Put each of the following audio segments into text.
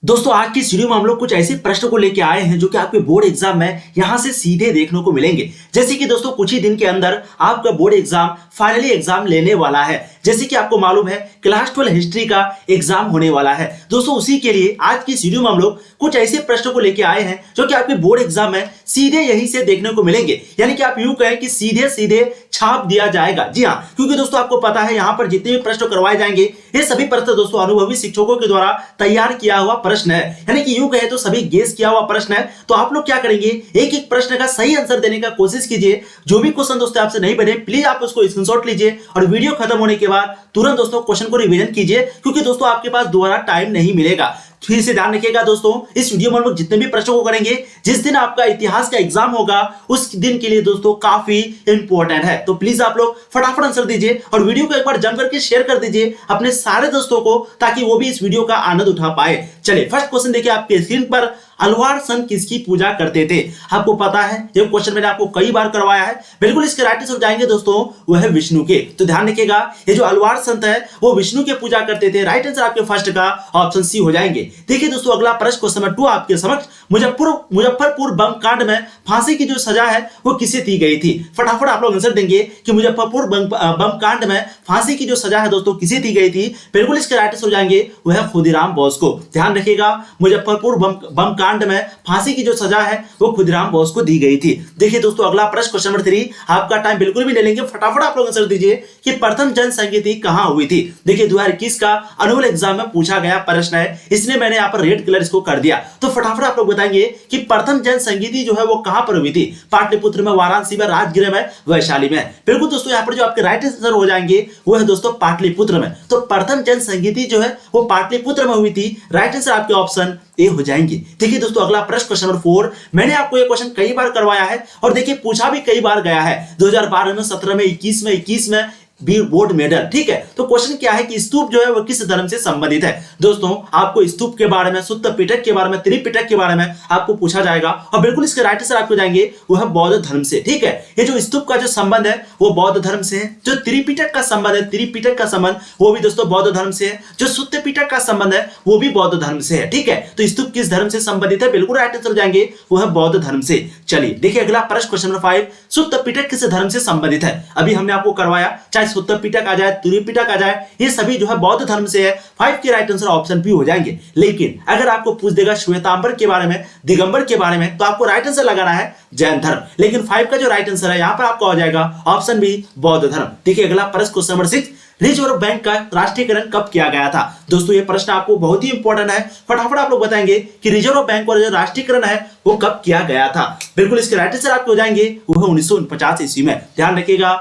दोस्तों आज की इस वीडियो में हम लोग कुछ ऐसे प्रश्न को लेके आए हैं जो कि आपके बोर्ड एग्जाम में यहां से सीधे देखने को मिलेंगे। जैसे कि दोस्तों कुछ ही दिन के अंदर आपका बोर्ड एग्जाम फाइनली एग्जाम लेने वाला है। जैसे कि आपको मालूम है क्लास 12 हिस्ट्री का एग्जाम होने वाला है। दोस्तों उसी के लिए आज की इस वीडियो में हम लोग कुछ ऐसे प्रश्नों को लेके आए हैं जो कि आपके बोर्ड एग्जाम में सीधे यहीं से देखने को मिलेंगे। यानी कि आप यूं कहें कि सीधे सीधे छाप दिया जाएगा। जी हाँ, क्योंकि दोस्तों आपको पता है यहाँ पर जितने भी प्रश्न करवाए जाएंगे ये सभी प्रश्न दोस्तों अनुभवी शिक्षकों के द्वारा तैयार किया हुआ प्रश्न है। यानी कि यूं कहे तो सभी गेस किया हुआ प्रश्न है। तो आप लोग क्या करेंगे, एक एक प्रश्न का सही आंसर देने का कोशिश कीजिए। जो भी क्वेश्चन दोस्तों आपसे नहीं बने प्लीज आप उसको स्क्रीनशॉट लीजिए और वीडियो खत्म होने के बाद तुरंत दोस्तों क्वेश्चन को रिवीजन कीजिए, क्योंकि दोस्तों आपके पास दोबारा टाइम नहीं मिलेगा। फिर से ध्यान रखिएगा दोस्तों, इस वीडियो में हम लोग जितने भी प्रश्नों को करेंगे, जिस दिन आपका इतिहास का एग्जाम होगा उस दिन के लिए दोस्तों काफी इंपॉर्टेंट है। तो प्लीज आप लोग फटाफट आंसर दीजिए और वीडियो को एक बार जम करके शेयर कर दीजिए अपने सारे दोस्तों को, ताकि वो भी इस वीडियो का आनंद उठा पाए। चलिए फर्स्ट क्वेश्चन देखिए आपके स्क्रीन पर। अलवार संत किसकी पूजा करते थे? आपको पता है ये क्वेश्चन मैंने आपको कई बार करवाया है। बिल्कुल इसके राइट आंसर जाएंगे दोस्तों वो है विष्णु के। तो ध्यान रखिएगा ये जो अलवार संत है वो विष्णु के पूजा करते थे। राइट आंसर आपके फर्स्ट का ऑप्शन सी हो जाएंगे। देखिए दोस्तों अगला प्रश्न क्वेश्चन नंबर 2 आपके समक्ष। मुजफ्फरपुर बम कांड में फांसी की जो सजा है वो किसे दी गई थी? फटाफट आप लोग आंसर देंगे कि मुजफ्फरपुर बम कांड में फांसी की जो सजा है दोस्तों किसे दी गई थी? बिल्कुल इसके राइट आंसर हो जाएंगे वो है खुदीराम बोस को। ध्यान रखिएगा मुजफ्फरपुर बम कांड में फांसी की जो सजा है वो खुदीराम बोस को दी गई थी। देखिए दोस्तों अगला प्रश्न क्वेश्चन नंबर 3 आपका टाइम बिल्कुल भी नहीं लेंगे, फटाफट आप लोग आंसर दीजिए कि प्रथम जन संगीति कहां हुई थी? देखिए 2021 का अनुअल एग्जाम में पूछा गया प्रश्न है, इसलिए मैंने यहां पर रेड कलर इसको कर दिया। तो फटाफट आप लोग बताएंगे कि प्रथम जन संगीति जो है वो कहां पर हुई थी? पाटलिपुत्र में, वाराणसी में, राजगृह में, वैशाली में। बिल्कुल दोस्तों यहां पर जो आपके राइट आंसर हो जाएंगे वो है दोस्तों पाटलिपुत्र में। तो प्रथम जन संगीति जो है वो पाटलिपुत्र में हुई थी। राइट आंसर आपके ऑप्शन ए हो जाएंगे। देखिए दोस्तों अगला प्रश्न क्वेश्चन नंबर 4 मैंने आपको ये क्वेश्चन कई बार करवाया है और देखिए पूछा भी कई बार गया है। 2012 में, 17 में, 21 में बोर्ड मेडल। ठीक है, तो क्वेश्चन क्या है कि स्तूप जो है वो किस धर्म से संबंधित है? दोस्तों आपको स्तूप के बारे में, सुत्त पिटक के बारे में, त्रिपिटक के बारे में आपको पूछा जाएगा और बिल्कुल इसके राइट आंसर आपको जाएंगे वो है बौद्ध धर्म से। ठीक है, ये जो स्तूप का जो संबंध है वो बौद्ध धर्म से है। जो त्रिपिटक का संबंध है, त्रिपिटक का संबंध वो भी दोस्तों बौद्ध धर्म से है। जो सुत्त पिटक का संबंध है वो भी बौद्ध धर्म से है। ठीक है, तो स्तूप किस धर्म से संबंधित है? बिल्कुल राइट आंसर जाएंगे वो है बौद्ध धर्म से। चलिए देखिए अगला प्रश्न क्वेश्चन नंबर 5 सुत्त पिटक किस धर्म से संबंधित है? अभी हमने आपको करवाया, चाहे सुत्त पिटक आ जाए, त्रिपिटक आ जाए, ये सभी जो है बौद्ध धर्म से है। 5 के राइट आंसर ऑप्शन बी हो जाएंगे। लेकिन अगर आपको पूछ देगा श्वेतांबर के बारे में, दिगंबर के बारे में, तो आपको राइट आंसर लगाना है जैन धर्म। लेकिन 5 का जो राइट आंसर है यहां पर आपका हो जाएगा ऑप्शन बी बौद्ध धर्म। देखिए अगला प्रश्न क्वेश्चन नंबर 6 रिजर्व बैंक का राष्ट्रीयकरण कब किया गया था? दोस्तों ये प्रश्न आपको बहुत ही इंपॉर्टेंट है। फटाफट आप लोग बताएंगे कि रिजर्व बैंक का जो राष्ट्रीयकरण है वो कब किया गया था? बिल्कुल इसके राइट आंसर आपको हो जाएंगे वो है 1949 ईस्वी में। ध्यान रखिएगा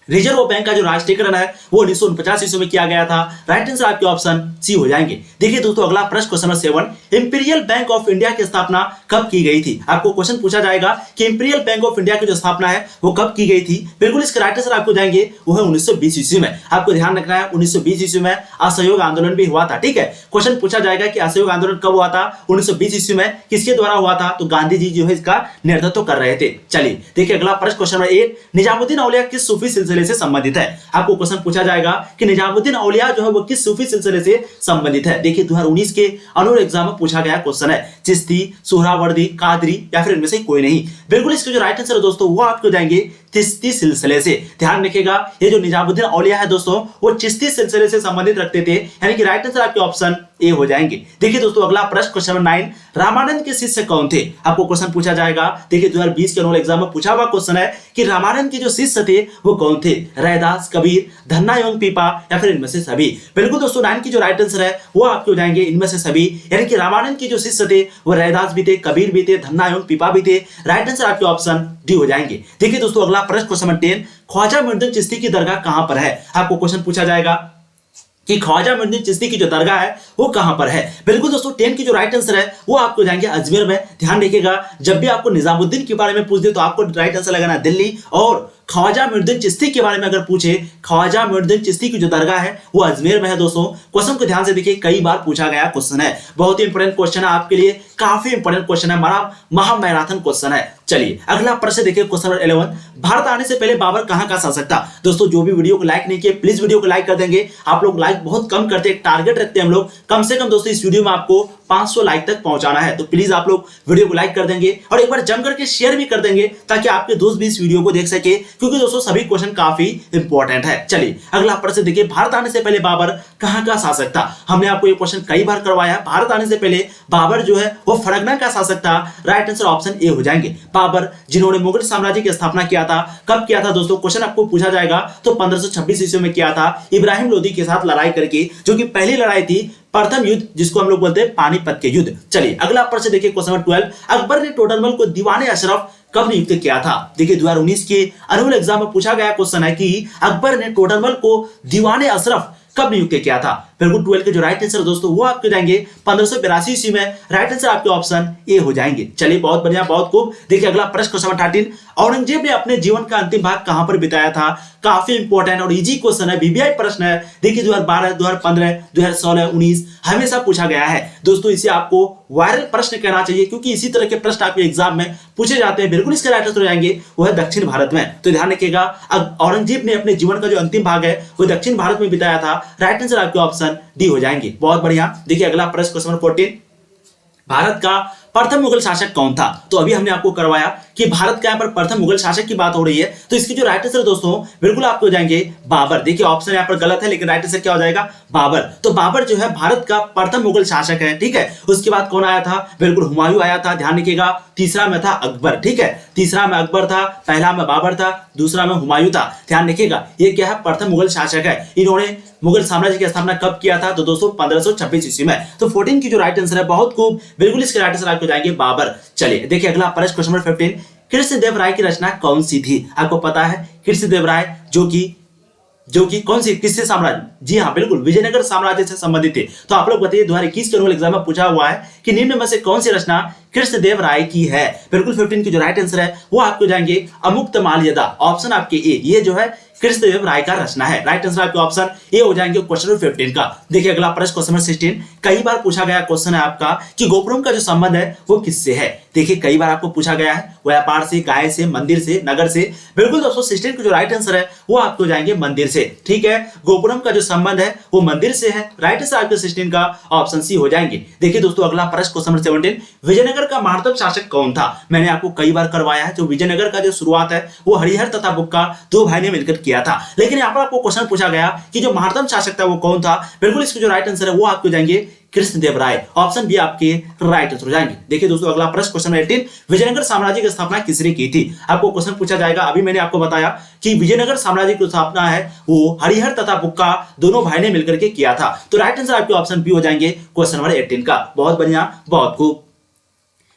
रिजर्व बैंक का जो राष्ट्रीयकरण है वो 1949 ईस्वी में किया गया था। राइट आंसर आपके ऑप्शन सी हो जाएंगे। देखिए दोस्तों अगला प्रश्न question number 7 imperial bank of India की स्थापना कब की गई थी? आपको क्वेश्चन पूछा जाएगा कि इंपीरियल बैंक ऑफ इंडिया की जो स्थापना है वो कब की गई थी? बिल्कुल इसका राइट आंसर आपको जाएंगे वो है 1920 ईस्वी में। आपको ध्यान रखना है 1920 ईस्वी में असहयोग आंदोलन भी हुआ था। ठीक है, क्वेश्चन पूछा जाएगा कि असहयोग आंदोलन कब हुआ था? 1920 ईस्वी में। किसके द्वारा हुआ था? तो गांधी जी जो है इसका नेतृत्व कर रहे थे। चलिए देखिए अगला प्रश्न क्वेश्चन नंबर 8 निजामुद्दीन औलिया किस सूफी सिलसिले से संबंधित है? आपको क्वेश्चन पूछा जाएगा कि निजामुद्दीन औलिया जो है वो किस सूफी सिलसिले से संबंधित है। देखिए 2019 के अनुअल एग्जाम में पूछा गया क्वेश्चन है। चिश्ती, सुहरावर्दी, कादरी या फिर इनमें से कोई नहीं। बिल्कुल इसका जो राइट आंसर है दोस्तों वो आपको जाएंगे चिश्ती सिलसिले से। ध्यान रखिएगा ये जो निजामुद्दीन औलिया है दोस्तों वो चिश्ती सिलसिले से संबंधित रखते थे। यानी कि राइट आंसर आपके ऑप्शन ए हो जाएंगे। देखिए दोस्तों अगला प्रश्न क्वेश्चन नंबर 9 रामानंद के शिष्य कौन थे? आपको क्वेश्चन पूछा जाएगा। देखिए 2020 के अनुअल एग्जाम में पूछा हुआ क्वेश्चन है कि रामानंद के जो शिष्य थे वो कौन थे? रैदास, कबीर, धन्ना एवं पीपा या फिर इनमें से सभी। बिल्कुल दोस्तों 9 की जो राइट आंसर है वो आपके हो जाएंगे इनमें से सभी। यानी कि रामानंद के जो शिष्य थे वो रैदास भी थे, कबीर भी थे, धन्ना एवं पीपा भी थे। राइट आंसर आपके ऑप्शन डी हो जाएंगे। देखिए दोस्तों अगला प्रश्न क्वेश्चन नंबर 10 ख्वाजा मुइनुद्दीन चिश्ती की दरगाह कहां पर है? आपको क्वेश्चन पूछा जाएगा कि ख्वाजा मुइनुद्दीन चिश्ती की जो दरगाह है वो कहां पर है? बिल्कुल दोस्तों 10 की जो राइट आंसर है वो आपको जाएंगे अजमेर में। ध्यान रखिएगा जब भी आपको निजामुद्दीन के बारे में पूछ दे तो आपको राइट आंसर लगाना दिल्ली और ख्वाजा मुइनुद्दीन चिश्ती के बारे में अगर पूछे, ख्वाजा मुइनुद्दीन चिश्ती की जो दरगाह है वो अजमेर में है। दोस्तों क्वेश्चन को ध्यान से देखिए, कई बार पूछा गया क्वेश्चन है, बहुत ही इंपॉर्टेंट क्वेश्चन है आपके लिए, काफी इंपॉर्टेंट क्वेश्चन है, महा मैराथन क्वेश्चन है। चलिए अगला प्रश्न देखिए, क्वेश्चन नंबर 11, भारत आने से पहले बाबर कहां का शासक था। दोस्तों जो भी वीडियो को लाइक नहीं किए प्लीज वीडियो को लाइक कर देंगे, आप लोग लाइक बहुत कम करते हैं, टारगेट रखते हैं हम लोग कम से कम दोस्तों इस वीडियो में आपको 500 लाइक तक पहुंचाना है, तो प्लीज आप लोग वीडियो को लाइक कर देंगे और एक बार जम करके शेयर भी कर देंगे ताकि आपके दोस्त भी इस वीडियो को देख सके, क्योंकि दोस्तों सभी क्वेश्चन काफी इंपॉर्टेंट है। चलिए अगला प्रश्न देखिए, भारत आने से पहले बाबर कहां का शासक था। हमने आपको ये क्वेश्चन कई बार करवाया, भारत आने से पहले बाबर जो है वो फरगना का शासक था। राइट आंसर ऑप्शन ए हो जाएंगे, बाबर जिन्होंने मुगल साम्राज्य की स्थापना किया था। कब किया था दोस्तों, क्वेश्चन आपको पूछा जाएगा तो 1526 ईस्वी में किया था, इब्राहिम लोदी के साथ लड़ाई करके, जो कि पहली लड़ाई थी, प्रथम युद्ध जिसको हम लोग बोलते हैं पानीपत के युद्ध। चलिए अगला प्रश्न देखिए, क्वेश्चन नंबर 12, अकबर ने टोडरमल को दीवाने अशरफ कब नियुक्त किया था। देखिए 2019 के अनुअल एग्जाम में पूछा गया क्वेश्चन है कि अकबर ने टोडरमल को दीवाने अशरफ कब नियुक्त किया था। बिल्कुल 12 के जो राइट आंसर दोस्तों वो आपके जाएंगे 1582 ईस्वी में। राइट आंसर आपके ऑप्शन ए हो जाएंगे। चलिए बहुत बढ़िया, बहुत खूब। देखिए अगला प्रश्न क्वेश्चन नंबर 13, औरंगजेब ने अपने जीवन का अंतिम भाग कहां पर बिताया था। काफी इंपॉर्टेंट और इजी क्वेश्चन है, वीवीआई प्रश्न है। देखिए 2012, 2015, 2016, 19 हमेशा पूछा गया है दोस्तों, इसे आपको वायरल प्रश्न कहना चाहिए क्योंकि इसी तरह के प्रश्न आपके एग्जाम में पूछे जाते हैं। बिल्कुल इसका राइट आंसर हो जाएंगे वो है दक्षिण भारत में। तो ध्यान रखिएगा, औरंगजेब ने अपने जीवन का जो अंतिम भाग है वो दक्षिण भारत में बिताया था। राइट आंसर आपके ऑप्शन डी हो जाएंगे। बहुत बढ़िया। देखिए अगला प्रश्न क्वेश्चन नंबर 14, भारत का प्रथम मुगल शासक कौन था। तो अभी हमने आपको करवाया कि भारत का यहाँ पर प्रथम मुगल शासक की बात हो रही है, तो इसकी जो राइट आंसर दोस्तों बिल्कुल आपको हो जाएंगे बाबर। देखिए ऑप्शन यहाँ पर गलत है लेकिन राइट आंसर क्या हो जाएगा, बाबर। तो बाबर जो है भारत का प्रथम मुगल शासक है, ठीक है। उसके बाद कौन आया था, बिल्कुल हुमायूं आया था। ध्यान रखिएगा, तीसरा में था अकबर, ठीक है, तीसरा में अकबर था, पहला में बाबर था, दूसरा में हुमायूं था। ध्यान रखिएगा ये क्या है, प्रथम मुगल शासक है। इन्होंने मुगल साम्राज्य की स्थापना कब किया था, तो दोस्तों 1526 ईस्वी में। तो 14 की जो राइट आंसर है बहुत खूब, बिल्कुल इसके राइट आंसर आपको जाएंगे बाबर। चलिए देखिए अगला प्रश्न क्वेश्चन नंबर 15, कृष्णदेव राय की रचना कौन सी थी। आपको पता है कृष्णदेव राय जो कि कौन सी, किससे साम्राज्य, जी हाँ बिल्कुल विजयनगर साम्राज्य से संबंधित थे। तो आप लोग बताइए 2021 के अनुअल एग्जाम में पूछा हुआ है कि निम्न में से कौन सी रचना कृष्णदेव राय की है। बिल्कुल 15 की जो राइट आंसर है वो आपको जाएंगे अमुक्तमाल्यदा। ऑप्शन आपके ए, ये जो है कृष्णदेव राय का रचना है। राइट आंसर आपके ऑप्शन ए हो जाएंगे क्वेश्चन नंबर 15 का। देखिए अगला प्रश्न क्वेश्चन नंबर 16, कई बार पूछा गया क्वेश्चन है आपका कि गोपुरम का जो संबंध है वो किससे है। देखिए कई बार आपको पूछा गया है, व्यापार से, गाय से, मंदिर से, नगर से। बिल्कुल दोस्तों 16 का जो राइट आंसर है वो आपको जाएंगे मंदिर से, ठीक है। गोपुरम का जो संबंध है वो मंदिर से है। राइट आंसर आपके 16 का ऑप्शन सी हो जाएंगे। देखिए दोस्तों अगला प्रश्न क्वेश्चन नंबर 17, विजयनगर का महानतम शासक कौन था। मैंने आपको कई बार करवाया है, जो विजयनगर का जो शुरुआत है वो हरिहर तथा बुक्का दो भाई ने मिलकर किया था। लेकिन यहाँ पर आपको क्वेश्चन पूछा गया कि जो महानतम शासक था वो कौन था। बिल्कुल इसका जो राइट आंसर है वो आपको जाएंगे कृष्णदेव राय। ऑप्शन बी आपके राइट आंसर हो जाएंगे। देखिए दोस्तों अगला प्रश्न क्वेश्चन नंबर 18, विजयनगर साम्राज्य की स्थापना किसने की थी। आपको क्वेश्चन पूछा जाएगा, अभी मैंने आपको बताया कि विजयनगर साम्राज्य की स्थापना है वो हरिहर तथा बुक्का दोनों भाई ने मिलकर के किया था। तो राइट आंसर आपके ऑप्शन बी हो जाएंगे क्वेश्चन नंबर 18 का। बहुत बढ़िया, बहुत खूब।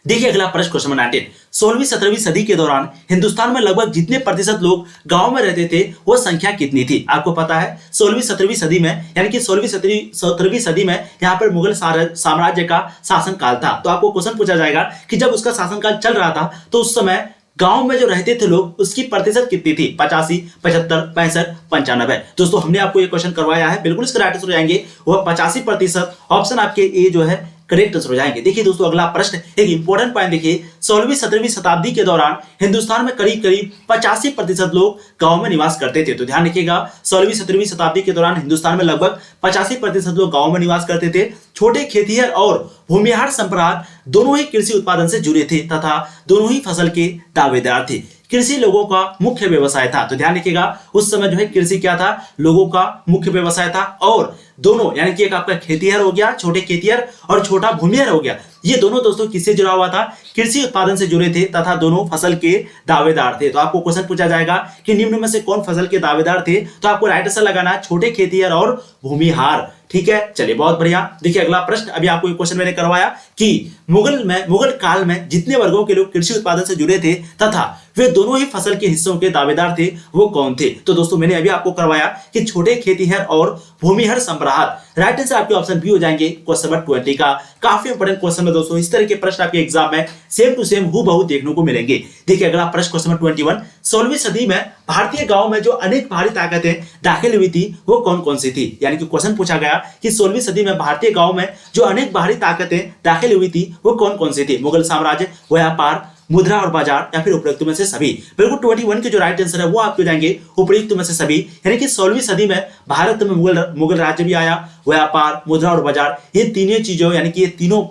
देखिए अगला प्रश्न क्वेश्चन नंबर 19, 16वीं 17वीं सदी के दौरान हिंदुस्तान में लगभग जितने प्रतिशत लोग गांव में रहते थे वो संख्या कितनी थी। आपको पता है 16वीं 17वीं सदी में, यानी कि 16वीं 17वीं सदी में यहाँ पर मुगल साम्राज्य का शासनकाल था। तो आपको क्वेश्चन पूछा जाएगा कि जब उसका शासनकाल चल रहा था तो उस समय गांव में जो रहते थे लोग उसकी प्रतिशत कितनी थी, 85, 75, 65, 95। दोस्तों हमने आपको ये क्वेश्चन करवाया है, बिल्कुल इसका राइट आंसर हो जाएंगे वह 85%। ऑप्शन आपके ए जो है करेक्ट आंसर हो जाएंगे। देखिए दोस्तों अगला प्रश्न एक इंपॉर्टेंट पॉइंट देखिए, 16वीं 17वीं शताब्दी के दौरान हिंदुस्तान में करीब 85% लोग गांव में निवास करते थे। तो ध्यान रखिएगा 16वीं 17वीं शताब्दी के दौरान हिंदुस्तान में लगभग 85% लोग गांव में निवास करते थे। छोटे खेतिहर और भूमिहार संप्रदाय दोनों ही कृषि उत्पादन से जुड़े थे तथा दोनों ही फसल के दावेदार थे। कृषि लोगों का मुख्य व्यवसाय था। तो ध्यान रखिएगा उस समय जो है कृषि क्या था, लोगों का मुख्य व्यवसाय था। और दोनों यानी कि एक आपका खेतिहर हो गया, छोटे खेतिहर, और छोटा भूमिहर हो गया, ये दोनों दोस्तों किससे जुड़ा हुआ था, कृषि उत्पादन से जुड़े थे तथा दोनों फसल के दावेदार थे। तो आपको क्वेश्चन पूछा जाएगा कि निम्न में से कौन फसल के दावेदार थे, तो आपको राइट आंसर लगाना है छोटे खेतिहर और भूमिहार, ठीक है। चलिए बहुत बढ़िया। देखिए अगला प्रश्न, अभी आपको एक क्वेश्चन मैंने करवाया कि मुगल काल में जितने वर्गों के लोग कृषि उत्पादन से जुड़े थे तथा वे दोनों ही फसल के हिस्सों के दावेदार थे वो कौन थे। तो दोस्तों मैंने अभी आपको करवाया कि छोटे खेतिहर और भूमिहर संप्रदाय अपराध। राइट आंसर आपके ऑप्शन बी हो जाएंगे क्वेश्चन नंबर 20 का। काफी इंपोर्टेंट क्वेश्चन है दोस्तों, इस तरह के प्रश्न आपके एग्जाम में सेम टू सेम हूबहू देखने को मिलेंगे। देखिए अगला प्रश्न क्वेश्चन नंबर 21, 16वीं सदी में भारतीय गांव में जो अनेक भारी ताकतें दाखिल हुई थी वो कौन कौन सी थी। यानी कि क्वेश्चन पूछा गया कि 16वीं सदी में भारतीय गांव में जो अनेक भारी ताकतें दाखिल हुई थी वो कौन कौन सी थी। मुगल साम्राज्य, व्यापार, मुद्रा और बाजार या फिर उपयुक्त में से सभी। बिल्कुल 21 के जो राइट आंसर है वो आपके हो जाएंगे उपयुक्त में से सभी। यानी कि 16वीं सदी में भारत में मुगल राज्य भी आया, व्यापार, मुद्रा और बाजार, ये तीनों चीजों यानी कि ये तीनों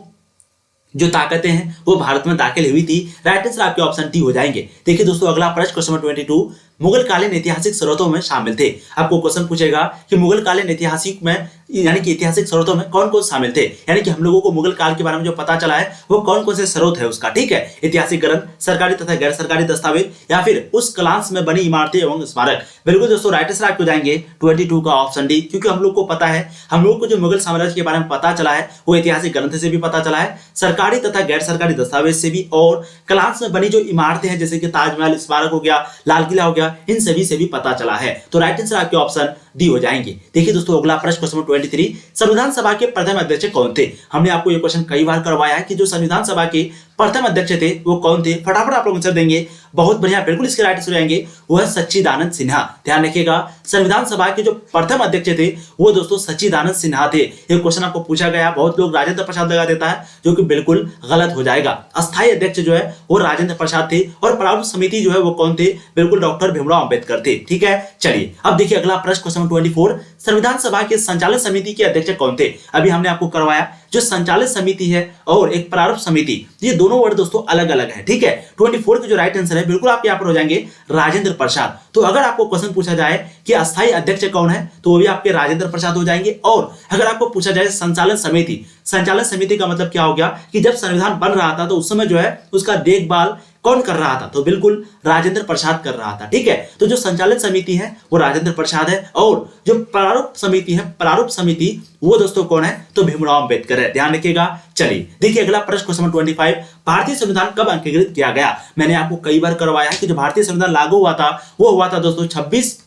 जो ताकतें हैं वो भारत में दाखिल हुई थी। राइट आंसर आपके ऑप्शन डी हो जाएंगे। देखिए दोस्तों अगला प्रश्न क्वेश्चन नंबर 22, मुगल कालीन ऐतिहासिक स्रोतों में शामिल थे। आपको क्वेश्चन पूछेगा कि मुगल कालीन ऐतिहासिक में यानी कि ऐतिहासिक स्रोतों में कौन कौन शामिल थे। यानी कि हम लोगों को मुगल काल के बारे में जो पता चला है वो कौन कौन से स्रोत है उसका, ठीक है। ऐतिहासिक ग्रंथ, सरकारी तथा गैर सरकारी दस्तावेज या फिर उस कालांश में बनी इमारतें एवं स्मारक। बिल्कुल दोस्तों राइट आंसर आपको जाएंगे 22 का ऑप्शन डी, क्योंकि हम लोग को पता है, हम लोग को जो मुगल साम्राज्य के बारे में पता चला है वो ऐतिहासिक ग्रंथ से भी पता चला है, सरकारी तथा गैर सरकारी दस्तावेज से भी, और कालांश में बनी जो इमारतें हैं जैसे कि ताजमहल, स्मारक हो गया, लाल किला हो गया, इन सभी से भी पता चला है। तो राइट आंसर आपके ऑप्शन डी हो जाएंगे। देखिए दोस्तों अगला प्रश्न क्वेश्चन नंबर 23, संविधान सभा के प्रथम अध्यक्ष कौन थे। हमने आपको ये क्वेश्चन कई बार करवाया है कि जो संविधान सभा के प्रथम अध्यक्ष थे वो कौन थे। फटाफट आप लोग आंसर देंगे, बहुत बढ़िया, बिल्कुल इसके राइट आंसर हो जाएंगे वो है सच्चिदानंद सिन्हा। ध्यान रखिएगा संविधान सभा के जो प्रथम अध्यक्ष थे वो दोस्तों सच्चिदानंद सिन्हा थे। ये क्वेश्चन आपको पूछा गया, बहुत लोग राजेंद्र प्रसाद लगा देता है जो कि बिल्कुल गलत हो जाएगा। अस्थायी अध्यक्ष जो है वो राजेंद्र प्रसाद थे और प्रारूप समिति जो है वो कौन थे, बिल्कुल डॉक्टर भीमराव अंबेडकर थे। ठीक है, चलिए अब देखिए अगला प्रश्न क्वेश्चन 24, संविधान सभा के संचालन समिति के अध्यक्ष कौन थे। अभी हमने आपको करवाया जो संचालन समिति है और एक प्रारूप समिति, ये दोनों वर्ड दोस्तों अलग अलग है। ठीक है, 24 के जो राइट आंसर है बिल्कुल आप यहाँ पर हो जाएंगे राजेंद्र प्रसाद। तो अगर आपको क्वेश्चन पूछा जाए कि अस्थायी अध्यक्ष कौन है तो वो भी आपके राजेंद्र प्रसाद हो जाएंगे। और अगर आपको पूछा जाए संचालन समिति, संचालन समिति का मतलब क्या हो गया कि जब संविधान बन रहा था तो उस समय जो है उसका देखभाल कौन कर रहा था, तो बिल्कुल राजेंद्र प्रसाद कर रहा था। ठीक है, तो जो संचालन समिति है वो राजेंद्र प्रसाद है और जो प्रारूप समिति है, प्रारूप समिति वो दोस्तों कौन है, तो भीमराव अंबेडकर है। ध्यान रखिएगा। चलिए देखिए अगला प्रश्न क्वेश्चन 25, भारतीय संविधान कब अंगीकृत किया गया। मैंने आपको कई बार करवाया है कि जो भारतीय संविधान लागू हुआ था वो हुआ था दोस्तों 26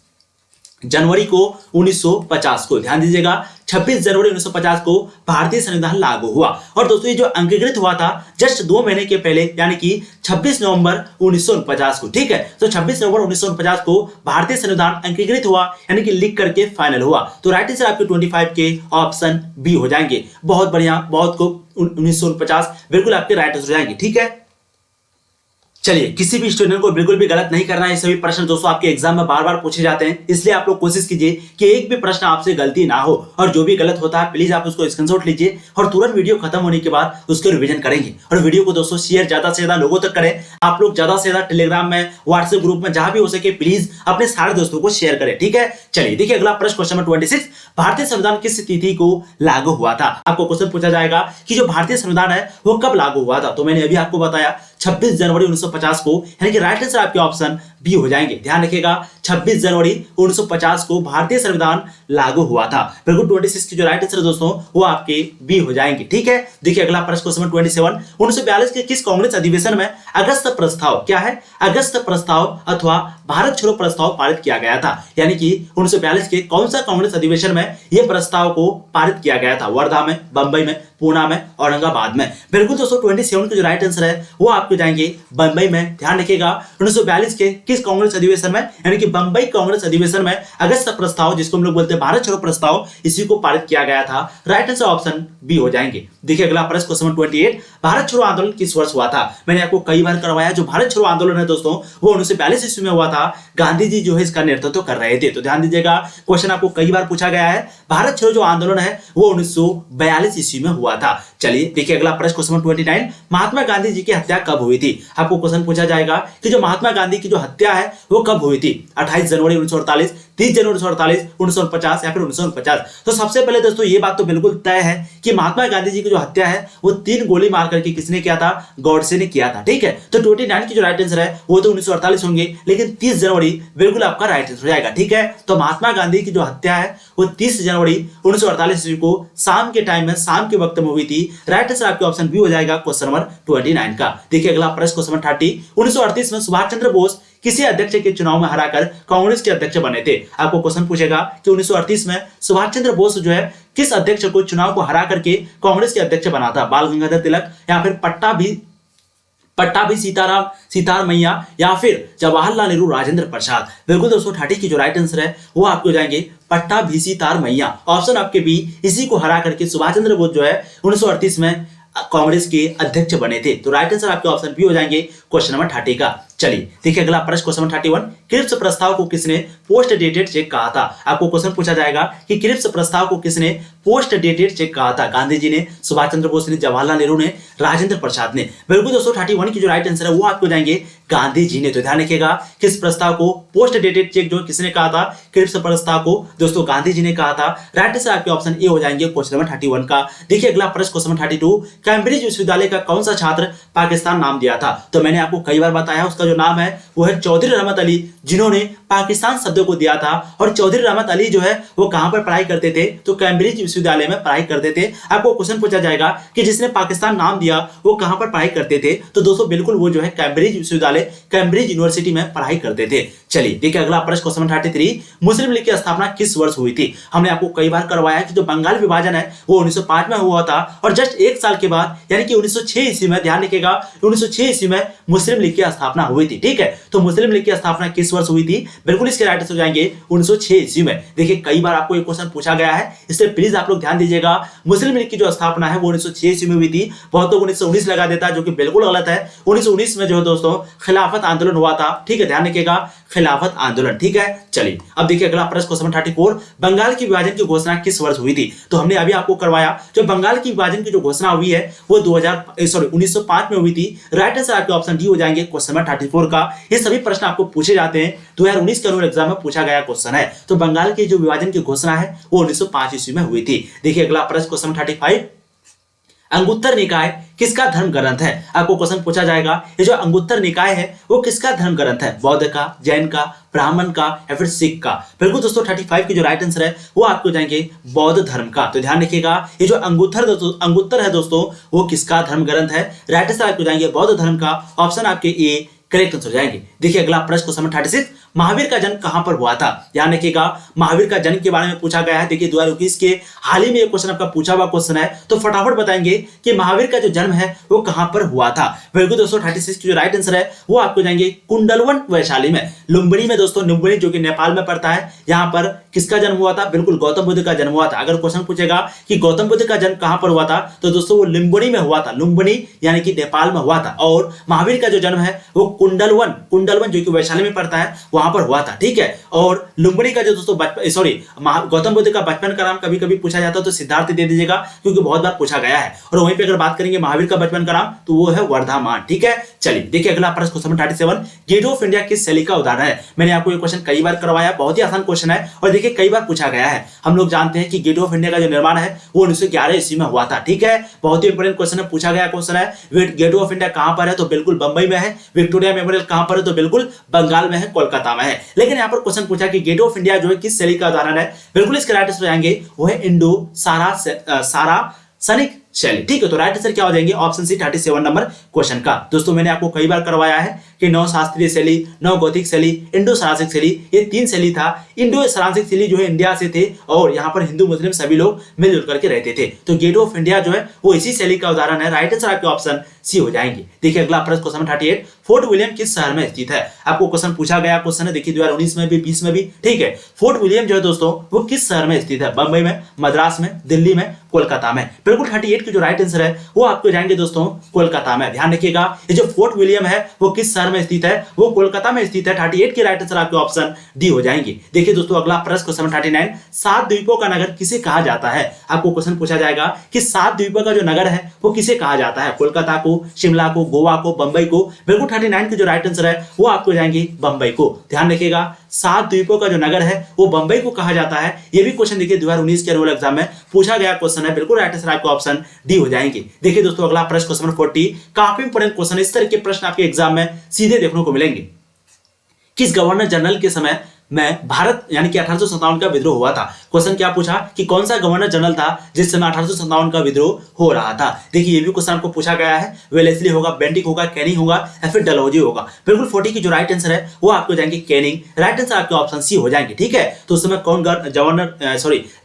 जनवरी को 1950 को। ध्यान दीजिएगा 26 जनवरी 1950 को भारतीय संविधान लागू हुआ। और दोस्तों ये जो अंगीकृत हुआ था जस्ट 2 महीने के पहले यानी कि 26 नवंबर 1949 को। ठीक है, तो 26 नवंबर 1949 को भारतीय संविधान अंगीकृत हुआ यानी कि लिख करके फाइनल हुआ। तो राइट आंसर आपके 25 के ऑप्शन बी हो जाएंगे। बहुत बढ़िया, बहुत को 1949 बिल्कुल आपके राइट आंसर हो जाएंगे। ठीक है, चलिए किसी भी स्टूडेंट को बिल्कुल भी गलत नहीं करना है। सभी प्रश्न दोस्तों आपके एग्जाम में बार बार पूछे जाते हैं, इसलिए आप लोग कोशिश कीजिए कि एक भी प्रश्न आपसे गलती ना हो, और जो भी गलत होता है प्लीज आप उसको स्क्रीनशॉट लीजिए और तुरंत वीडियो खत्म होने के बाद उसके रिवीजन करेंगे। और वीडियो को दोस्तों शेयर ज्यादा से ज्यादा लोगों तक करें। आप लोग ज्यादा से ज्यादा टेलीग्राम में, व्हाट्सएप ग्रुप में, जहां भी हो सके प्लीज अपने सारे दोस्तों को शेयर करें। ठीक है, चलिए देखिए अगला प्रश्न क्वेश्चन नंबर 26, भारतीय संविधान किस तिथि को लागू हुआ था। आपको क्वेश्चन पूछा जाएगा कि जो भारतीय संविधान है वो कब लागू हुआ था। तो मैंने अभी आपको बताया 26 जनवरी 1950 को, यानी कि राइट आंसर आपके ऑप्शन बी हो जाएंगे। ध्यान रखिएगा 26 जनवरी 1950 को भारतीय संविधान लागू हुआ था। बिल्कुल 26 की जो राइट आंसर दोस्तों वो आपके बी हो जाएंगे। ठीक है, देखिए अगला प्रश्न क्वेश्चन 27, 1942 के किस कांग्रेस अधिवेशन में अगस्त प्रस्ताव, क्या है, अगस्त प्रस्ताव अथवा भारत छोड़ो प्रस्ताव पारित किया गया था। यानी कि 1942 के कौन सा कांग्रेस अधिवेशन में यह प्रस्ताव को पारित किया गया था। वर्धा में, बंबई में, पूना में, औरंगाबाद में। बिल्कुल दोस्तों 27 का जो राइट आंसर है वो आपको जाएंगे बंबई में। ध्यान रखिएगा 1942 के किस कांग्रेस अधिवेशन में, यानी कि बंबई कांग्रेस अधिवेशन में अगस्त प्रस्ताव, जिसको हम लोग बोलते हैं भारत छोड़ो प्रस्ताव, इसी को पारित किया गया था। राइट आंसर ऑप्शन बी हो जाएंगे। देखिए अगला प्रश्न क्वेश्चन 28, भारत छोड़ो आंदोलन किस वर्ष हुआ था। मैंने आपको कई बार करवाया, जो भारत छोड़ो आंदोलन है दोस्तों वो 1942 ईस्वी में हुआ था। गांधी जी जो है इसका नेतृत्व कर रहे थे। तो ध्यान दीजिएगा क्वेश्चन आपको कई बार पूछा गया है, भारत छोड़ो जो आंदोलन है वो 1942 ईस्वी में हुआ था। चलिए देखिए अगला प्रश्न क्वेश्चन 29, महात्मा गांधी जी की हत्या कब हुई थी। आपको क्वेश्चन पूछा जाएगा कि जो महात्मा गांधी की जो हत्या है वो कब हुई थी। 28 जनवरी 1948, 30 जनवरी 1948, 1949 या फिर 1949। तो सबसे पहले दोस्तों ये बात तो बिल्कुल तय है कि महात्मा गांधी जी की जो हत्या है वो 3 गोली मार करके किसने किया था, गॉडसे ने किया था। ठीक है, तो 29 की जो राइट आंसर है वो तो 1948 होंगे, लेकिन 30 जनवरी बिल्कुल आपका राइट आंसर हो जाएगा। ठीक है, तो महात्मा गांधी की जो हत्या है वो 30 जनवरी 1948 ईस्वी को शाम के टाइम में, शाम के वक्त में हुई थी। राइट आंसर आपके ऑप्शन बी हो जाएगा क्वेश्चन नंबर 29 का। देखिए अगला प्रश्न क्वेश्चन नंबर 30, 1938 में सुभाष चंद्र बोस किसी अध्यक्ष के चुनाव में हराकर कांग्रेस के अध्यक्ष बने थे। आपको क्वेश्चन पूछेगा कि 1938 में सुभाष चंद्र बोस जो है किस अध्यक्ष को चुनाव को हरा करके कांग्रेस के अध्यक्ष बना था? बाल गंगाधर तिलक या फिर पट्टाभी सीतारामैया या फिर जवाहरलाल नेहरू राजेंद्र प्रसाद? बिल्कुल दोस्तों 30 की जो राइट आंसर है वो आपको जाएंगे पट्टाभी सीतारामैया। ऑप्शन आपके बी, इसी को हरा करके सुभाष चंद्र बोस जो है 1938 में कांग्रेस के अध्यक्ष बने थे। तो राइट आंसर आपके ऑप्शन बी हो जाएंगे क्वेश्चन नंबर 30 का। चलिए देखिए अगला प्रश्न क्वेश्चन नंबर 31, क्रिप्स प्रस्ताव को किसने पोस्ट डेटेड चेक कहा था? आपको क्वेश्चन पूछा जाएगा कि क्रिप्स प्रस्ताव को किसने पोस्ट डेटेड चेक कहा था? गांधी जी ने, सुभाष चंद्र बोस ने, जवाहरलाल नेहरू ने, राजेंद्र प्रसाद ने? बिल्कुल दोस्तों 31 की जो राइट आंसर है वो आपको जाएंगे गांधी जी ने। तो ध्यान रखिएगा किस प्रस्ताव को पोस्ट डेटेड चेक जो किसने कहा था? क्रिप्स प्रस्ताव को दोस्तों गांधी जी ने कहा था। राइट आंसर आपके ऑप्शन ए हो जाएंगे क्वेश्चन नंबर 31 का। देखिए अगला प्रश्न क्वेश्चन नंबर 32, कैम्ब्रिज विश्वविद्यालय का कौन सा छात्र पाकिस्तान नाम दिया था? तो मैंने आपको कई बार बताया उसका जो नाम है वो है चौधरी रहमत अली, जिन्होंने पाकिस्तान शब्द को दिया था। और चौधरी रहमत अली जो है वो कहां पर पढ़ाई करते थे? तो कैम्ब्रिज विश्वविद्यालय में पढ़ाई करते थे। आपको क्वेश्चन पूछा जाएगा कि जिसने पाकिस्तान नाम दिया वो कहां पर पढ़ाई करते थे? तो दोस्तों बिल्कुल वो जो है कैम्ब्रिज विश्वविद्यालय, कैम्ब्रिज यूनिवर्सिटी में पढ़ाई करते थे। चलिए देखिए अगला प्रश्न क्वेश्चन नंबर 33, मुस्लिम लीग की स्थापना किस वर्ष हुई थी? हमने आपको कई बार करवाया कि जो बंगाल विभाजन है वो 1905 में हुआ था और जस्ट एक साल के बाद यानी कि 1906 ईस्वी में, ध्यान रखिएगा 1906 ईस्वी में मुस्लिम लीग की स्थापना हुई थी। ठीक है, तो मुस्लिम लीग की स्थापना किस वर्ष हुई थी? बिल्कुल इसके राइट आंसर हो जाएंगे 1906 ईस्वी में। देखिए कई बार आपको ये क्वेश्चन पूछा गया है, इसलिए प्लीज आप लोग ध्यान दीजिएगा। मुस्लिम लीग की जो स्थापना है वो 1906 ईस्वी में हुई थी। बहुत लोग 1919 लगा देता है जो कि बिल्कुल गलत है। 1919 में जो है दोस्तों खिलाफत आंदोलन हुआ था। ठीक है, ध्यान रखिएगा खिलाफत आंदोलन। ठीक है, चलिए अब देखिए अगला प्रश्न क्वेश्चन 34, बंगाल की विभाजन की घोषणा किस वर्ष हुई थी? तो हमने अभी आपको करवाया जो बंगाल की विभाजन की जो घोषणा हुई है वो 1905 में हुई थी। राइट आंसर आपके ऑप्शन डी हो जाएंगे क्वेश्चन नंबर 34 का। ये सभी प्रश्न आपको पूछे जाते हैं, 2019 के एनुअल एग्जाम में पूछा गया क्वेश्चन है। तो बंगाल की जो विभाजन की घोषणा है वो 1905 ईस्वी में हुई थी। देखिए अगला प्रश्न क्वेश्चन 35, अंगुत्तर निकाय किसका धर्म ग्रंथ है? आपको क्वेश्चन पूछा जाएगा ये जो अंगुत्तर निकाय है वो किसका धर्म ग्रंथ है? बौद्ध का, जैन का, ब्राह्मण का या फिर सिख का? बिल्कुल दोस्तों 35 की जो राइट आंसर है वो आपको जाएंगे बौद्ध धर्म का। तो ध्यान रखिएगा ये जो अंगुत्तर है दोस्तों वो किसका धर्म ग्रंथ है? राइट आंसर आपको जाएंगे बौद्ध धर्म का। ऑप्शन आपके ए करेक्ट आंसर हो जाएंगे। देखिए अगला प्रश्न क्वेश्चन 36, महावीर का जन्म कहां पर हुआ था? ध्यान रखिएगा महावीर का जन्म के बारे में पूछा गया है। देखिए 2021 के हाल ही में ये क्वेश्चन आपका पूछा हुआ क्वेश्चन है, तो फटाफट बताएंगे कि महावीर का जो जन्म है वो कहां पर हुआ था। बिल्कुल दोस्तों 36 की जो राइट आंसर है वो आपको जाएंगे कुंडलवन वैशाली में, लुम्बिनी में दोस्तों, लुम्बिनी जो कि नेपाल में पड़ता है। यहाँ पर किसका जन्म हुआ था? बिल्कुल गौतम बुद्ध का जन्म हुआ था। अगर क्वेश्चन पूछेगा कि गौतम बुद्ध का जन्म कहां पर हुआ था तो दोस्तों वो लुम्बिनी में हुआ था, लुम्बिनी यानी कि नेपाल में हुआ था। और महावीर का जो जन्म है वो कुंडलवन जो कि वैशाली में पड़ता है वहां पर हुआ था। ठीक है, और लुम्बिनी का जो दोस्तों गौतम बुद्ध का बचपन का नाम कभी कभी पूछा जाता है तो सिद्धार्थ दे दीजिएगा क्योंकि बहुत बार पूछा गया है। और वहीं पे अगर बात करेंगे महावीर का बचपन का नाम तो वो है वर्धमान। ठीक है, चलिए देखिए अगला प्रश्न क्वेश्चन 37, गेट ऑफ इंडिया किस शैली का उदाहरण है? मैंने आपको ये क्वेश्चन कई बार करवाया, बहुत ही आसान क्वेश्चन है और देखिए कई बार पूछा गया है। हम लोग जानते हैं कि गेट ऑफ इंडिया का जो निर्माण है वो 1911 ईस्वी में हुआ था। ठीक है, बहुत ही इंपोर्टेंट क्वेश्चन है, पूछा गया क्वेश्चन है। गेट ऑफ इंडिया कहां पर है? तो बिल्कुल बंबई में है। विक्टोरिया मेमोरियल कहां पर है? तो बिल्कुल बंगाल में है, कोलकाता में है। लेकिन यहाँ पर क्वेश्चन पूछा कि गेट ऑफ इंडिया जो है किस शैली का उदाहरण है? बिल्कुल इसके राइट आंसर जाएंगे वो है इंडो सारासनिक शैली। ठीक है, तो राइट आंसर क्या हो जाएंगे? ऑप्शन सी 37 नंबर क्वेश्चन का। दोस्तों मैंने आपको कई बार करवाया है कि नव शास्त्रीय शैली, नव गौतिक शैली, इंडो सारासिक शैली, ये 3 शैली था। इंडो सारासिक शैली जो है इंडिया से थे और यहाँ पर हिंदू मुस्लिम सभी लोग मिलजुल करके रहते थे। तो गेट ऑफ इंडिया जो है वो इसी शैली का उदाहरण है। राइट आंसर आपके ऑप्शन सी हो जाएंगे। देखिए अगला प्रश्न क्वेश्चन 38, फोर्ट विलियम किस शहर में स्थित है? आपको क्वेश्चन पूछा गया क्वेश्चन है, देखिए 2019 में भी 20 में भी। ठीक है, फोर्ट विलियम जो है दोस्तों वो किस शहर में स्थित है? बंबई में, मद्रास में, दिल्ली में, कोलकाता में? बिल्कुल 38 की जो राइट आंसर है वो आपको जाएंगे दोस्तों कोलकाता में। ध्यान रखिएगा ये जो फोर्ट विलियम है वो किस शहर में स्थित है? वो कोलकाता में स्थित है। 38 की राइट आंसर आपके ऑप्शन डी हो जाएंगे। देखिए दोस्तों अगला प्रश्न क्वेश्चन 39, 7 द्वीपों का नगर किसे कहा जाता है? आपको क्वेश्चन पूछा जाएगा कि 7 द्वीपों का जो नगर है वो किसे कहा जाता है? कोलकाता को, शिमला को, गोवा को, बंबई को? बिल्कुल 39 की जो राइट आंसर है वो आपको जाएंगे बंबई को। ध्यान रखिएगा 7 द्वीपों का जो नगर है वो बंबई को कहा जाता है। ये भी क्वेश्चन देखिए 2019 के एनुअल एग्जाम में पूछा गया क्वेश्चन है। बिल्कुल राइट आंसर आपका ऑप्शन डी हो जाएंगे। देखिए दोस्तों अगला प्रश्न क्वेश्चन 40, काफी इंपोर्टेंट क्वेश्चन, इस तरह के प्रश्न आपके एग्जाम में सीधे देखने को मिलेंगे। किस गवर्नर जनरल के समय में भारत यानी कि 1857 का विद्रोह हुआ था। क्वेश्चन क्या पूछा कि कौन सा गवर्नर जनरल था जिस समय 1857 का विद्रोह हो रहा था। देखिए ये भी क्वेश्चन आपको पूछा गया है। वेलेस्ली होगा, बेंटिक होगा, कैनिंग होगा या फिर डलहौजी होगा। बिल्कुल 40 की जो राइट आंसर है वो आपको हो जाएंगे कैनिंग। राइट आंसर आपके ऑप्शन सी हो जाएंगे। ठीक है, तो उस समय कौन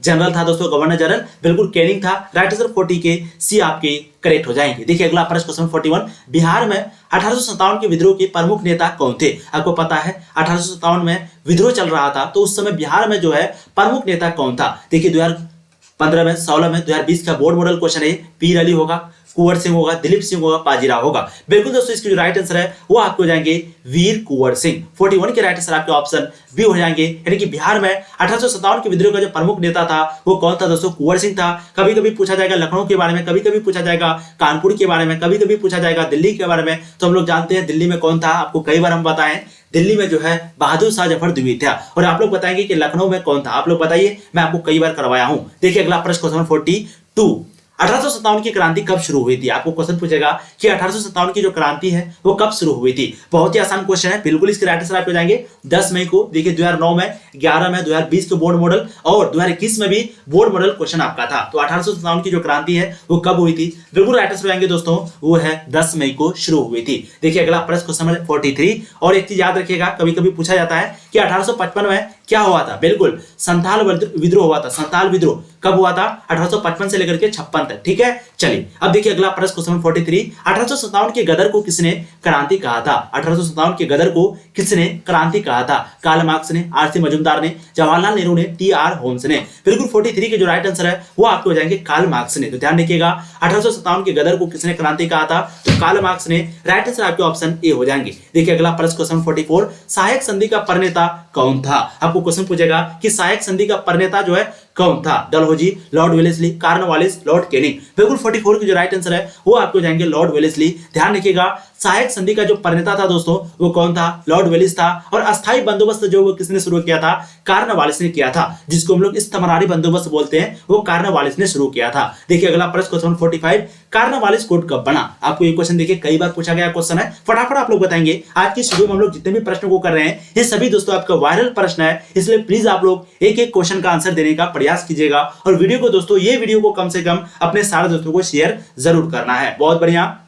जनरल था दोस्तों? गवर्नर जनरल बिल्कुल कैनिंग था। राइट आंसर 40 के सी आपके करेक्ट हो जाएंगे। देखिए अगला प्रश्न क्वेश्चन 41, बिहार में 1857 के विद्रोह के प्रमुख नेता कौन थे? आपको पता है 1857 में विद्रोह चल रहा था, तो उस समय बिहार में जो है प्रमुख नेता कौन था? देखिए 2015 में, 16 में, 2020 का बोर्ड मॉडल क्वेश्चन है। पीर अली होगा, कुंवर सिंह होगा, दिलीप सिंह होगा, बाजीराव होगा। बिल्कुल दोस्तों इसकी जो राइट आंसर है वो आपको हो जाएंगे वीर कुंवर सिंह। 41 के राइट आंसर आपके ऑप्शन बी हो जाएंगे। यानी कि बिहार में 1857 के विद्रोह का जो प्रमुख नेता था वो कौन था दोस्तों? कुंवर सिंह था। कभी कभी पूछा जाएगा लखनऊ के बारे में, कभी कभी पूछा जाएगा कानपुर के बारे में, कभी कभी पूछा जाएगा दिल्ली के बारे में। तो हम लोग जानते हैं दिल्ली में कौन था, आपको कई बार हम बताएं। दिल्ली में जो है बहादुर शाह जफर द्विवेदी था। और आप लोग बताएंगे कि लखनऊ में कौन था, आप लोग बताइए, मैं आपको कई बार करवाया हूं। देखिए अगला प्रश्न क्वेश्चन 42, 1857 की क्रांति कब शुरू हुई थी? आपको क्वेश्चन पूछेगा कि 1857 की जो क्रांति है वो कब शुरू हुई थी। बहुत ही आसान क्वेश्चन है। बिल्कुल इसके राइट आंसर आप हो जाएंगे 10 मई को। देखिए 2009 में, 11 में, 2020 के बोर्ड मॉडल और 2021 में भी बोर्ड मॉडल क्वेश्चन आपका था। तो 1857 की जो क्रांति है वो कब हुई थी? बिल्कुल राइट आंसर आएंगे दोस्तों, वो है 10 मई को शुरू हुई थी। देखिए अगला प्रश्न क्वेश्चन 43, और एक चीज याद रखिएगा, कभी कभी पूछा जाता है कि 1855 में क्या हुआ था? बिल्कुल संथाल विद्रोह हुआ था। संथाल विद्रोह कब हुआ था? 1855 से लेकर के 56 तक। ठीक है, चलिए अब देखिए अगला प्रश्न क्वेश्चन 43, 1857 के गदर को किसने क्रांति कहा था? 1857 के गदर को किसने क्रांति कहा था? कार्ल मार्क्स ने, आर.सी. मजूमदार ने, जवाहरलाल नेहरू ने, टी.आर. होम्स ने। बिल्कुल 43 के जो राइट आंसर है वो आपको हो जाएंगे कार्ल मार्क्स ने। तो ध्यान रखिएगा 1857 के गदर को किसने क्रांति कहा था? तो कार्ल मार्क्स ने। राइट आंसर आपके ऑप्शन ए हो जाएंगे। देखिए अगला प्रश्न क्वेश्चन 44, सहायक संधि का प्रणेता कौन था? आपको क्वेश्चन पूछेगा कि सहायक संधि का प्रणेता जो है कौन था? Dalhousie, Lord Wellesley, Cornwallis, Lord Canning. बिल्कुल 44 की जो राइट आंसर है वो आपको जाएंगे लॉर्ड वेलेस्ली। ध्यान रखिएगा सहायक संधि का जो प्रणेता था दोस्तों वो कौन था? लॉर्ड वेलिस था। और अस्थायी बंदोबस्त जो वो किसने शुरू किया था? कॉर्नवालिस ने किया था, जिसको हम लोग इस्तमरारी बंदोबस्त बोलते हैं, वो कॉर्नवालिस ने शुरू किया था। देखिए अगला प्रश्न क्वेश्चन 45, कॉर्नवालिस कोड कब बना? आपको ये क्वेश्चन देखिए कई बार पूछा गया क्वेश्चन है, फटाफट आप लोग बताएंगे। आज की वीडियो में हम लोग जितने भी प्रश्नों को कर रहे हैं ये सभी दोस्तों आपका वायरल प्रश्न है, इसलिए प्लीज आप लोग एक एक क्वेश्चन का आंसर देने का प्रयास कीजिएगा। और वीडियो को दोस्तों, ये वीडियो को कम से कम अपने सारे दोस्तों को शेयर जरूर करना है। बहुत बढ़िया।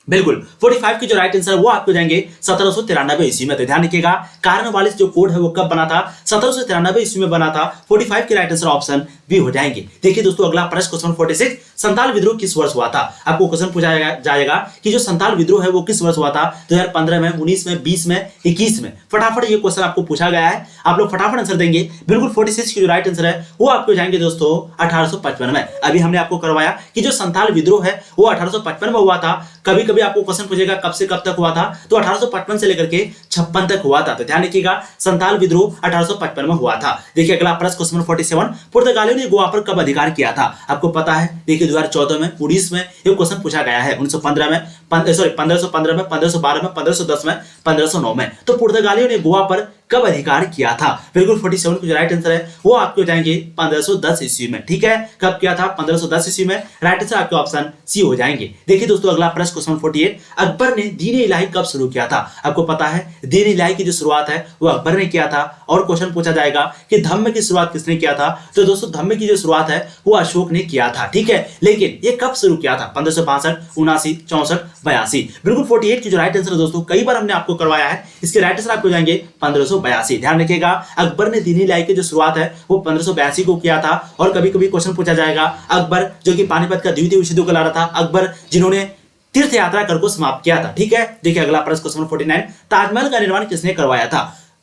बिल्कुल 45 की जो राइट आंसर है वो आपको जाएंगे 1793 ईस्वी में। तो ध्यान रखिएगा कॉर्नवालिस जो कोड है वो कब बना था? 1793 ईस्वी में बना था। 45 की राइट आंसर ऑप्शन बी हो जाएंगे। देखिए दोस्तों अगला प्रश्न क्वेश्चन 46, संथाल विद्रोह किस वर्ष हुआ था? आपको क्वेश्चन पूछा जाएगा कि जो संथाल विद्रोह है वो किस वर्ष हुआ था? 2015 में, 19 में, 20 में, 21 में। फटाफट ये क्वेश्चन आपको पूछा गया है, आप लोग फटाफट आंसर देंगे। बिल्कुल 46 की जो राइट आंसर है वो आपको जाएंगे दोस्तों 1855 में। अभी हमने आपको करवाया कि जो संथाल विद्रोह है वो 1855 में हुआ था। कभी कभी आपको क्वेश्चन पूछेगा कब से कब तक हुआ था, तो 1855 से लेकर के 56 तक हुआ था। तो ध्यान रखिएगा संथाल विद्रोह 1855 में हुआ था। देखिए अगला प्रश्न क्वेश्चन 47, पुर्तगालियों ने गोवा पर कब अधिकार किया था? आपको पता है, देखिए 2014 में, 19 में ये क्वेश्चन पूछा गया है, 1915 में, 1515 में, 1512 में, 1510 में, 1509 में। तो पुर्तगालियों ने गोवा पर कब अधिकार किया था? बिल्कुल 47 की जो राइट आंसर है वो आपको हो जाएंगे 1510 ईस्वी में। ठीक है, कब किया था? 1510 ईस्वी में। राइट आंसर आपके ऑप्शन सी हो जाएंगे। देखिए दोस्तों अगला प्रश्न क्वेश्चन 48, अकबर ने दीन इलाही कब शुरू किया था? आपको पता है दीन इलाही की जो शुरुआत है वो अकबर ने किया था। और क्वेश्चन पूछा जाएगा कि धम्म की शुरुआत किसने किया था? तो दोस्तों धम्म की जो शुरुआत है वो अशोक ने किया था। ठीक है, लेकिन ये कब शुरू किया था? 1562, 79, 64, 82। बिल्कुल 48 की जो राइट आंसर है दोस्तों कई बार हमने आपको करवाया है, इसके राइट आंसर आपको जाएंगे 1582। ध्यान रखिएगा अकबर ने दीन इलाही की जो शुरुआत है वो 1582 को किया था। और कभी कभी क्वेश्चन पूछा जाएगा अकबर जो कि पानीपत का द्वितीय विश्व युद्ध को लड़ा था, अकबर जिन्होंने तीर्थ यात्रा कर को समाप्त किया था। ठीक है, देखिए अगला प्रश्न क्वेश्चन 49, ताजमहल का निर्माण किसने करवाया था?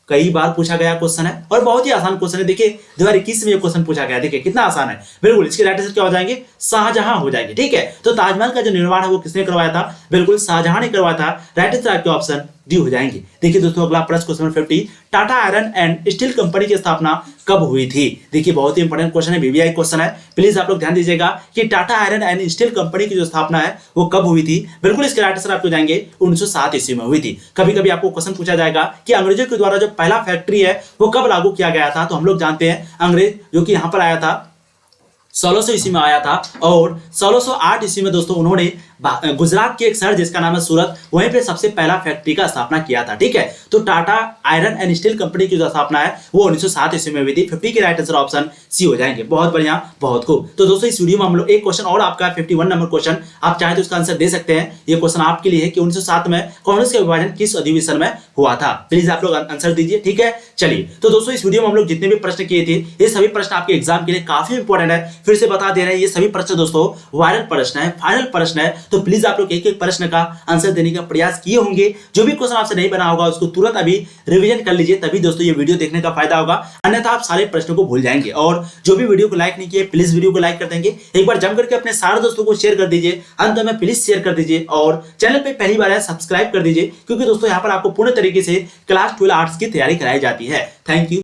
कई बार पूछा गया क्वेश्चन है और बहुत ही आसान क्वेश्चन है। देखिए 2021 में ये क्वेश्चन पूछा गया, देखिए कितना आसान है। बिल्कुल इसके राइट आंसर क्या हो जाएंगे? शाहजहां हो जाएंगे। ठीक है, तो ताजमहल का जो निर्माण है वो किसने करवाया था? बिल्कुल शाहजहां ने करवाया था। राइट आंसर आपके ऑप्शन डी हो जाएंगे। देखिए दोस्तों अगला प्रश्न question 50, Tata iron and steel company की स्थापना कब हुई थी? देखिए बहुत ही इंपॉर्टेंट क्वेश्चन है, वीवीआई क्वेश्चन है, प्लीज आप लोग ध्यान दीजिएगा कि Tata iron and steel company की जो स्थापना है वो कब हुई थी? बिल्कुल इसके राइट आंसर आपको जाएंगे 1907 ईस्वी में हुई थी। कभी कभी आपको क्वेश्चन पूछा जाएगा कि अंग्रेजों के द्वारा जो पहला फैक्ट्री है वो कब लागू किया गया था? तो हम लोग जानते हैं अंग्रेज जो कि यहाँ पर आया था 1600 ईस्वी में आया था और 1608 ईस्वी में दोस्तों उन्होंने गुजरात के एक शहर जिसका नाम है सूरत, वहीं पे सबसे पहला फैक्ट्री का स्थापना किया था। ठीक है, तो Tata iron and steel company की जो स्थापना है वो 1907 ईस्वी में हुई थी। 50 के राइट आंसर ऑप्शन सी हो जाएंगे। बहुत बढ़िया, बहुत खूब। तो दोस्तों इस वीडियो में हम लोग एक क्वेश्चन और आपका 51 नंबर क्वेश्चन, आप चाहे तो इसका आंसर दे सकते हैं। ये क्वेश्चन आपके लिए है कि 1907 में कांग्रेस का विभाजन किस अधिवेशन में हुआ था। प्लीज आप लोग आंसर दीजिए। ठीक है, चलिए। तो दोस्तों इस वीडियो में हम लोग जितने भी प्रश्न किए थे ये सभी प्रश्न आपके एग्जाम के लिए काफी इंपॉर्टेंट है। फिर से बता दे रहे हैं, ये सभी प्रश्न दोस्तों वायरल प्रश्न है, फाइनल प्रश्न है। तो प्लीज आप लोग एक एक प्रश्न का आंसर देने का प्रयास किए होंगे। जो भी क्वेश्चन आपसे नहीं बना होगा उसको तुरंत अभी रिवीजन कर लीजिए, तभी दोस्तों ये वीडियो देखने का फायदा होगा, अन्यथा आप सारे प्रश्नों को भूल जाएंगे। और जो भी वीडियो को लाइक नहीं किए प्लीज वीडियो को लाइक कर देंगे, एक बार जम करके अपने सारे दोस्तों को शेयर कर दीजिए, अंत में प्लीज शेयर कर दीजिए और चैनल पे पहली बार है सब्सक्राइब कर दीजिए, क्योंकि दोस्तों यहाँ पर आपको पूर्ण तरीके से क्लास 12 आर्ट्स की तैयारी कराई जाती है। Thank you.